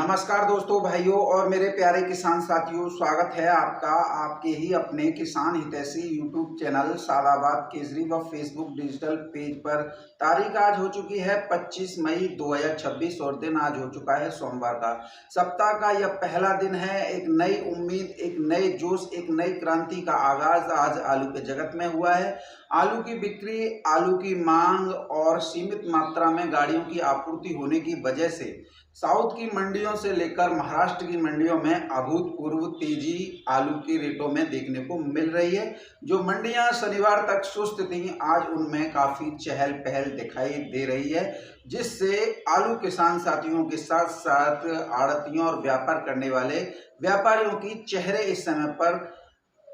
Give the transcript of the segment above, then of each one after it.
नमस्कार दोस्तों, भाइयों और मेरे प्यारे किसान साथियों, स्वागत है आपका आपके ही अपने किसान हितैषी यूट्यूब चैनल सादाबाद केसरी व फेसबुक डिजिटल पेज पर। तारीख आज हो चुकी है 25 मई 2026 और दिन आज हो चुका है सोमवार का। सप्ताह का यह पहला दिन है। एक नई उम्मीद, एक नए जोश, एक नई क्रांति का आगाज आज आलू के जगत में हुआ है। आलू की बिक्री, आलू की मांग और सीमित मात्रा में गाड़ियों की आपूर्ति होने की वजह से साउथ की मंडियों से लेकर महाराष्ट्र की मंडियों में अभूतपूर्व तेजी आलू के रेटों में देखने को मिल रही है। जो मंडियां शनिवार तक सुस्त थीं, आज उनमें काफी चहल पहल दिखाई दे रही है, जिससे आलू किसान साथियों के साथ साथ आड़तियों और व्यापार करने वाले व्यापारियों की चेहरे इस समय पर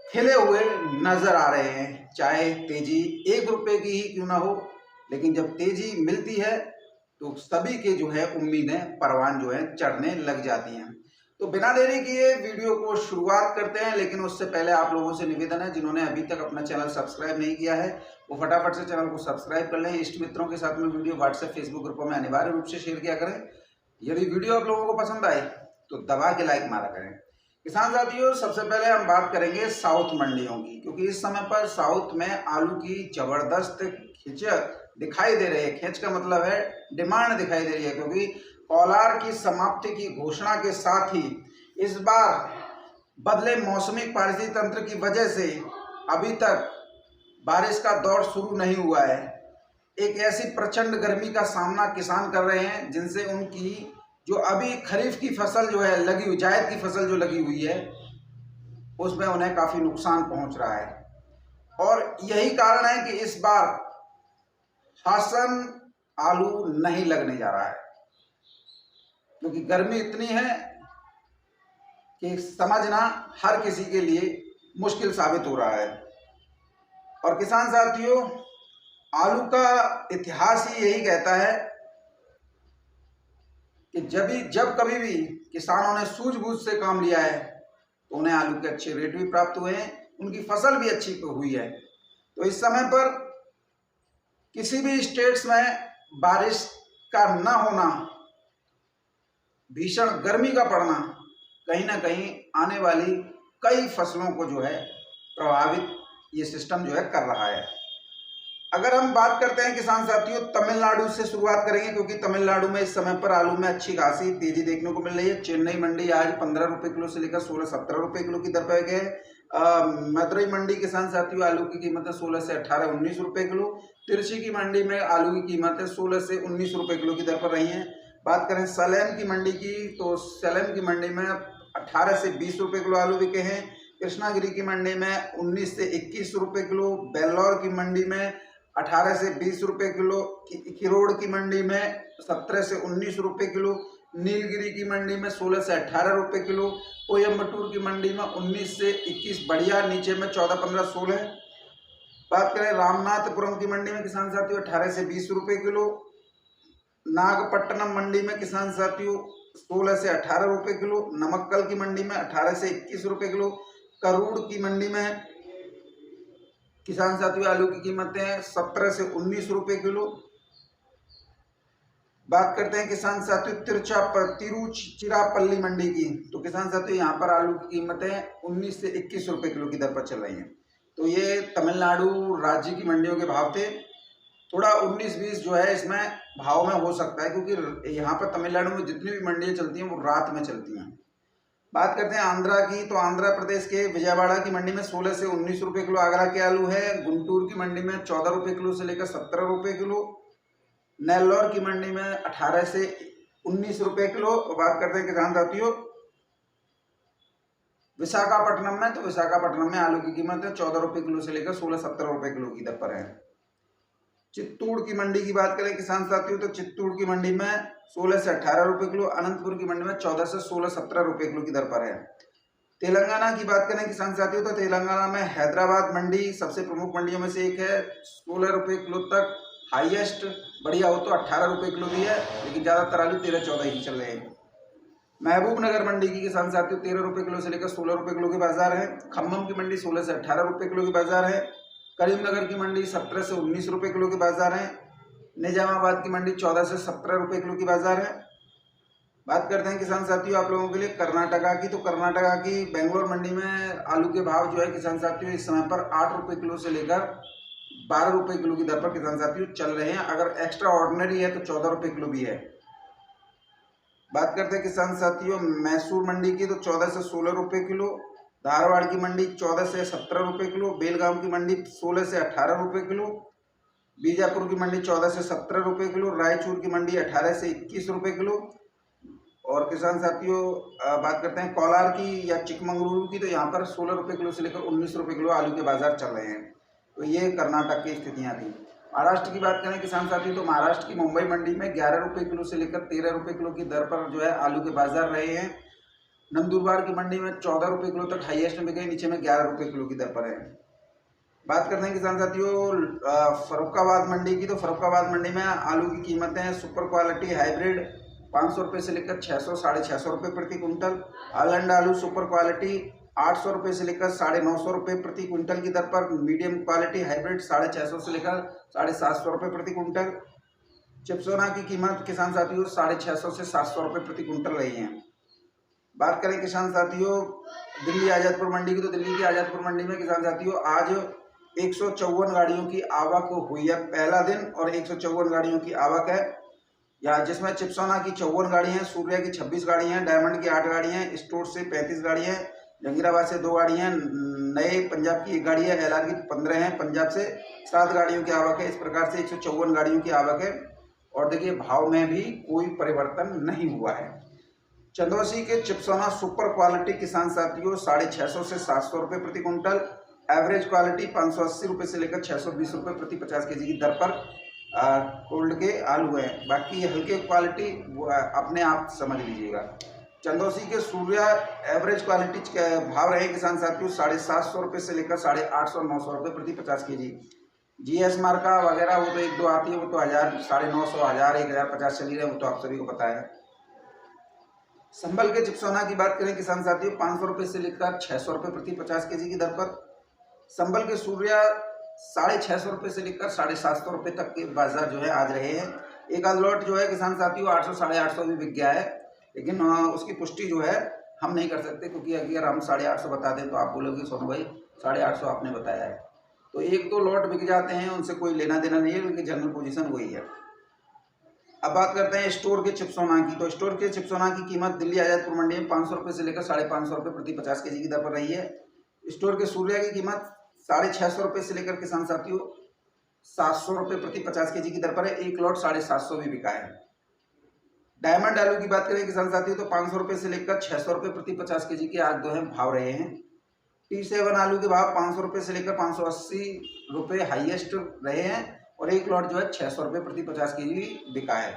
खिले हुए नजर आ रहे हैं। चाहे तेजी 1 रुपए की ही क्यों ना हो, लेकिन जब तेजी मिलती है तो सभी के जो है उम्मीदें परवान जो है चढ़ने लग जाती हैं। तो बिना देरी किए वीडियो को शुरुआत करते हैं, लेकिन उससे पहले आप लोगों से निवेदन है, जिन्होंने अभी तक अपना चैनल सब्सक्राइब नहीं किया है वो फटाफट से चैनल को सब्सक्राइब कर लें। इष्ट मित्रों के साथ में वीडियो व्हाट्सएप फेसबुक ग्रुपों में अनिवार्य रूप से शेयर किया करें। यदि वीडियो आप लोगों को पसंद आए तो दबा के लाइक मारा करें। किसान साथियों, सबसे पहले हम बात करेंगे साउथ मंडियों की, क्योंकि इस समय पर साउथ में आलू की जबरदस्त खिंचक दिखाई दे रही है। खिंच का मतलब है डिमांड दिखाई दे रही है, क्योंकि कोलार की समाप्ति की घोषणा के साथ ही इस बार बदले मौसमी पारिस्थितिक तंत्र की वजह से अभी तक बारिश का दौर शुरू नहीं हुआ है। एक ऐसी प्रचंड गर्मी का सामना किसान कर रहे हैं, जिनसे उनकी जो अभी खरीफ की फसल जो है लगी हुई, जायद की फसल जो लगी हुई है, उसमें उन्हें काफी नुकसान पहुंच रहा है। और यही कारण है कि इस बार हासन आलू नहीं लगने जा रहा है, क्योंकि गर्मी इतनी है कि समझना हर किसी के लिए मुश्किल साबित हो रहा है। और किसान साथियों, आलू का इतिहास ही यही कहता है कि जब कभी भी किसानों ने सूझबूझ से काम लिया है तो उन्हें आलू के अच्छे रेट भी प्राप्त हुए हैं, उनकी फसल भी अच्छी हुई है। तो इस समय पर किसी भी स्टेट्स में बारिश का न होना, भीषण गर्मी का पड़ना कहीं ना कहीं आने वाली कई फसलों को जो है प्रभावित ये सिस्टम जो है कर रहा है। अगर हम बात करते हैं किसान साथियों, तमिलनाडु से शुरुआत करेंगे, क्योंकि तमिलनाडु में इस समय पर आलू में अच्छी खासी तेजी देखने को मिल रही है। चेन्नई मंडी आज 15 रुपए किलो से लेकर 16-17 रुपए किलो की दर पर गए। मदुरई मंडी किसान साथियों, आलू की कीमत है 16 से 18-19 रुपए किलो। तिरछी की मंडी में आलू की कीमत है 16 से 19 रुपए किलो की दर पर रही है। बात करें सलेम की मंडी की, तो सलेम की मंडी में 18 से 20 रुपए किलो आलू बिके हैं। कृष्णागिरी की मंडी में 19 से 21 रुपए किलो। बेल्लौर की मंडी में 18 से 20 रुपए किलो। किरोड़ की मंडी में 17 से 19 रुपए किलो। नीलगिरी की मंडी में 16 से 18 रुपए किलो। कोयम्बटूर की मंडी में 19 से 21, बढ़िया नीचे में 14, 15, 16। बात करें रामनाथपुरम की मंडी में किसान साथियों 18 से 20 रुपए किलो। नागपट्टनम मंडी में किसान साथियों 16 से 18 रुपए किलो। नमक्कल की मंडी में 18 से 21 रुपए किलो। करूड़ की मंडी में किसान साथियों आलू की कीमतें 17 से 19 रुपए किलो। बात करते हैं किसान साथियों तिरुचिरापल्ली मंडी की, तो किसान साथियों यहाँ पर आलू की कीमतें 19 से 21 रुपए किलो की दर पर चल रही हैं। तो ये तमिलनाडु राज्य की मंडियों के भाव थे। थोड़ा 19-20 जो है इसमें भाव में हो सकता है, क्योंकि यहाँ पर तमिलनाडु में जितनी भी मंडियाँ चलती हैं वो रात में चलती हैं। बात करते हैं आंध्रा की, तो आंध्र प्रदेश के विजयवाड़ा की मंडी में 16 से 19 रुपए किलो आगरा के आलू है। गुंटूर की मंडी में 14 रुपए किलो से लेकर 17 रुपए किलो। नेल्लौर की मंडी में 18 से 19 रुपए किलो। बात करते हैं किसान साथियों विशाखापट्टनम में, तो विशाखापट्टनम में आलू की कीमत है 14 रुपए किलो से लेकर 16-17 रुपए किलो की दर पर है। चित्तूर की मंडी की बात करें किसान साथियों, तो चित्तूर की मंडी में 16 से 18 रुपए किलो। अनंतपुर की मंडी में 14 से 16-17 रुपए किलो की दर पर है। तेलंगाना की बात करें किसान साथियों, तो तेलंगाना में हैदराबाद मंडी सबसे प्रमुख मंडियों में से एक है। 16 रुपए किलो तक हाईएस्ट, बढ़िया हो तो 18 रुपए किलो भी है, लेकिन ज़्यादातर आलू 13-14 ही चल रहे हैं। महबूब नगर मंडी की किसान साथियों 13 रुपए किलो से लेकर 16 रुपए किलो की बाजार है। खम्मम की मंडी 16 से 18 रुपए किलो की बाजार है। करीमनगर की मंडी 17 से 19 रुपए किलो की बाजार है। निजामाबाद की मंडी 14 से 17 रुपए किलो की बाजार है। बात करते हैं किसान साथियों आप लोगों के लिए कर्नाटका की। तो कर्नाटका की बेंगलोर मंडी में आलू के भाव जो है किसान साथियों इस समय पर 8 रुपये किलो से लेकर 12 रुपये किलो की दर पर किसान साथियों चल रहे हैं। अगर एक्स्ट्रा ऑर्डिनरी है तो 14 रुपये किलो भी है। बात करते हैं किसान साथियों मैसूर मंडी की। तो 14 से 16 रुपये किलो। धारवाड़ की मंडी 14 से 17 रुपये किलो। बेलगाम की मंडी 16 से 18 रुपये किलो। बीजापुर की मंडी 14 से 17 रुपये किलो। रायचूर की मंडी 18 से 21 रुपये किलो। और किसान साथियों बात करते हैं कोलार की या चिकमंगलुरु की। तो यहाँ पर 16 रुपये किलो से लेकर 19 रुपये किलो आलू के बाजार चल रहे हैं। तो ये कर्नाटक की स्थितियाँ थी। महाराष्ट्र की बात करें किसान साथियों तो महाराष्ट्र की मुंबई मंडी में 11 रुपये किलो से लेकर 13 रुपये किलो की दर पर जो है आलू के बाजार रहे हैं। नंदुरबार की मंडी में 14 रुपये किलो तक हाईएस्ट में गए, नीचे में 11 रुपये किलो की दर पर है। बात करते हैं किसान साथियों फरुखाबाद मंडी की। तो फरुखाबाद मंडी में आलू की कीमतें हैं सुपर क्वालिटी हाइब्रिड 500 रुपये से लेकर 600 साढ़े 600 रुपये प्रति कुंटल। आलंड आलू सुपर क्वालिटी 800 रुपये से लेकर 950 रुपये प्रति कुंटल की दर पर। मीडियम क्वालिटी हाइब्रिड 650 से लेकर 750 रुपये प्रति कुंटल। चिप्सोना की कीमत किसान साथियों 650 से 700 रुपये प्रति कुंटल रही है। बात करें किसान साथियों दिल्ली आज़ादपुर मंडी की। तो दिल्ली की आज़ादपुर मंडी में किसान साथियों आज 154 गाड़ियों की आवक हुई है पहला दिन, और 154 गाड़ियों की आवक है यहाँ, जिसमें चिप्सोना की 54 गाड़ी हैं, सूर्या की 26 गाड़ी हैं, डायमंड की 8 गाड़ी हैं, स्टोर से 35 गाड़ी हैं, जंगीराबाद से 2 गाड़ी हैं, नए पंजाब की 1 गाड़ी है, एलआर की 15 हैं, पंजाब से 7 गाड़ियों की आवक है। इस प्रकार से 154 गाड़ियों की आवक है। और देखिए भाव में भी कोई परिवर्तन नहीं हुआ है। चंदौसी के चिप्सोना सुपर क्वालिटी किसान साथियों 650 से 700 रुपये प्रति कुंटल। एवरेज क्वालिटी 580 रुपये से लेकर 620 रुपये प्रति 50 केजी की दर पर कोल्ड के आलू हैं। बाकी हल्के क्वालिटी अपने आप समझ लीजिएगा। चंदौसी के सूर्या एवरेज क्वालिटी के भाव रहे किसान साथियों 750 रुपये से लेकर 850 900 रुपये प्रति 50 केजी। जीएस मार्का वगैरह वो तो 1-2 आती है, वो तो 1000 950 1000 1050 चली रहे, वो तो आप सभी को पता है। संभल के चिप्सोना की बात करें किसान साथियों 500 रुपये से लेकर 600 रुपये प्रति 50 केजी की दर पर। संभल के सूर्या 650 रुपये से लेकर 750 रुपये तक के बाजार जो है आज रहे हैं। एक आध लॉट जो है किसान साथियों 800 850 भी बिक गया है, लेकिन उसकी पुष्टि जो है हम नहीं कर सकते, क्योंकि अगर हम 850 बता दें तो आप बोलोगे सोनू भाई 850 आपने बताया है। तो 1-2 लॉट बिक जाते हैं, उनसे कोई लेना देना नहीं है, क्योंकि जनरल पोजीशन वही है। अब बात करते हैं स्टोर के चिप्सोना की। तो स्टोर के चिप्सोना की कीमत दिल्ली आज़ादपुर मंडी में 500 रुपये से लेकर 550 रुपये प्रति 50 केजी की दर पर रही है। स्टोर के सूर्या की कीमत 650 रुपये से लेकर किसान साथियों 700 रुपये प्रति 50 केजी की दर पर है। एक लॉट 750 भी बिका है। डायमंड आलू की बात करें किसान साथियों तो 500 रुपये से लेकर 600 रुपये प्रति 50 केजी के आज जो है भाव रहे हैं। T7 आलू के भाव 500 रुपये से लेकर 580 रुपये हाईएस्ट रहे हैं, और एक लॉट जो है 600 रुपये प्रति 50 केजी बिका है।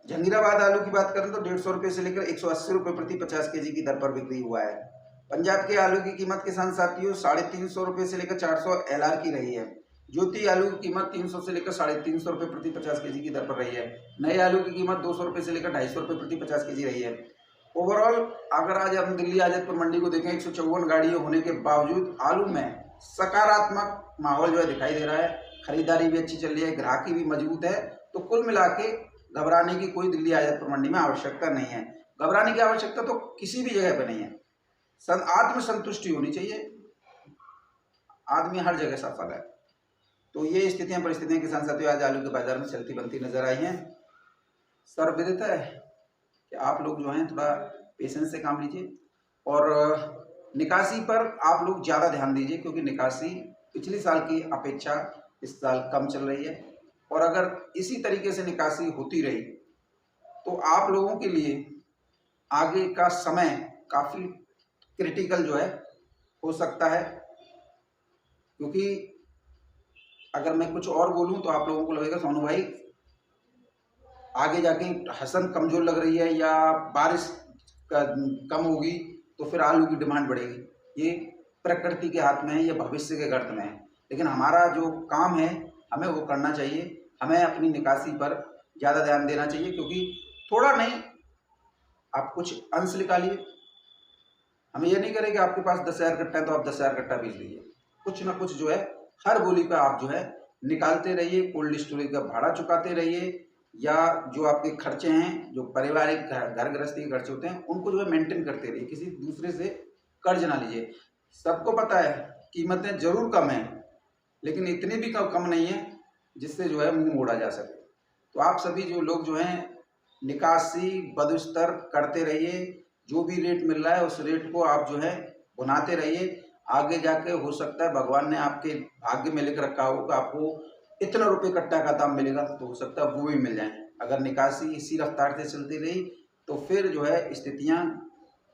जंगीराबाद आलू की बात करें तो 150 रुपये से लेकर 180 रुपये प्रति 50 केजी की दर पर बिक्री हुआ है। पंजाब के आलू की कीमत किसान साथियों 350 रुपये से लेकर 400 एलआर की रही है। ज्योति आलू की कीमत 300 से लेकर 350 रुपये प्रति 50 केजी की दर पर रही है। नए आलू की कीमत 200 रुपये से लेकर 250 रुपये प्रति 50 केजी रही है। ओवरऑल अगर आज हम दिल्ली आज़ादपुर मंडी को देखें 154 गाड़ियाँ होने के बावजूद आलू में सकारात्मक माहौल जो है दिखाई दे रहा है। खरीदारी भी अच्छी चल रही है, ग्राहकी भी मजबूत है। तो कुल मिला के घबराने की कोई दिल्ली आज़ादपुर मंडी में आवश्यकता नहीं है। घबराने की आवश्यकता तो किसी भी जगह पर नहीं है। आत्मसंतुष्टि होनी चाहिए, आदमी हर जगह सफल है। तो ये स्थितियां परिस्थितियां किसान साथियों आज आलू के बाजार में चलती बनती नजर आई हैं। सर्वविदित है कि आप लोग जो हैं थोड़ा पेशेंस से काम लीजिए, और निकासी पर आप लोग ज़्यादा ध्यान दीजिए, क्योंकि निकासी पिछले साल की अपेक्षा इस साल कम चल रही है। और अगर इसी तरीके से निकासी होती रही तो आप लोगों के लिए आगे का समय काफ़ी क्रिटिकल जो है हो सकता है। क्योंकि अगर मैं कुछ और बोलूं तो आप लोगों को लगेगा सोनू भाई आगे जाके हसन कमज़ोर लग रही है, या बारिश कम होगी तो फिर आलू की डिमांड बढ़ेगी। ये प्रकृति के हाथ में है, ये भविष्य के गर्त में है। लेकिन हमारा जो काम है हमें वो करना चाहिए। हमें अपनी निकासी पर ज़्यादा ध्यान देना चाहिए, क्योंकि थोड़ा नहीं आप कुछ अंश निकालिए। हमें ये नहीं करें कि आपके पास 10,000 कट्टा है तो आप 10,000 कट्टा बेच दीजिए। कुछ ना कुछ जो है हर बोली पर आप जो है निकालते रहिए। कोल्ड स्टोरेज का भाड़ा चुकाते रहिए, या जो आपके खर्चे हैं, जो पारिवारिक घर गृहस्थी के खर्चे होते हैं, उनको जो है मेंटेन करते रहिए, किसी दूसरे से कर्ज ना लीजिए। सबको पता है कीमतें जरूर कम हैं, लेकिन इतनी भी कम नहीं है जिससे जो है मुंह मोड़ा जा सके। तो आप सभी जो लोग जो हैं निकासी बदस्तर करते रहिए, जो भी रेट मिल रहा है उस रेट को आप जो है भुनाते रहिए। आगे जाके हो सकता है भगवान ने आपके भाग्य में लिख रखा हो कि आपको इतना रुपये कट्टा का दाम मिलेगा, तो हो सकता है वो भी मिल जाए। अगर निकासी इसी रफ्तार से चलती रही तो फिर जो है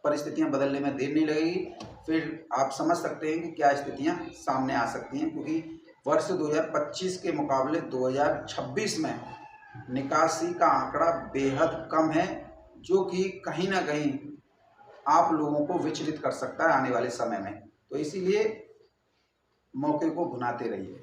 परिस्थितियां बदलने में देर नहीं लगेगी। फिर आप समझ सकते हैं कि क्या स्थितियां सामने आ सकती हैं, क्योंकि वर्ष 2025 के मुकाबले 2026 में निकासी का आंकड़ा बेहद कम है, जो कि कहीं ना कहीं आप लोगों को विचलित कर सकता है आने वाले समय में। तो इसीलिए मौके को भुनाते रहिए।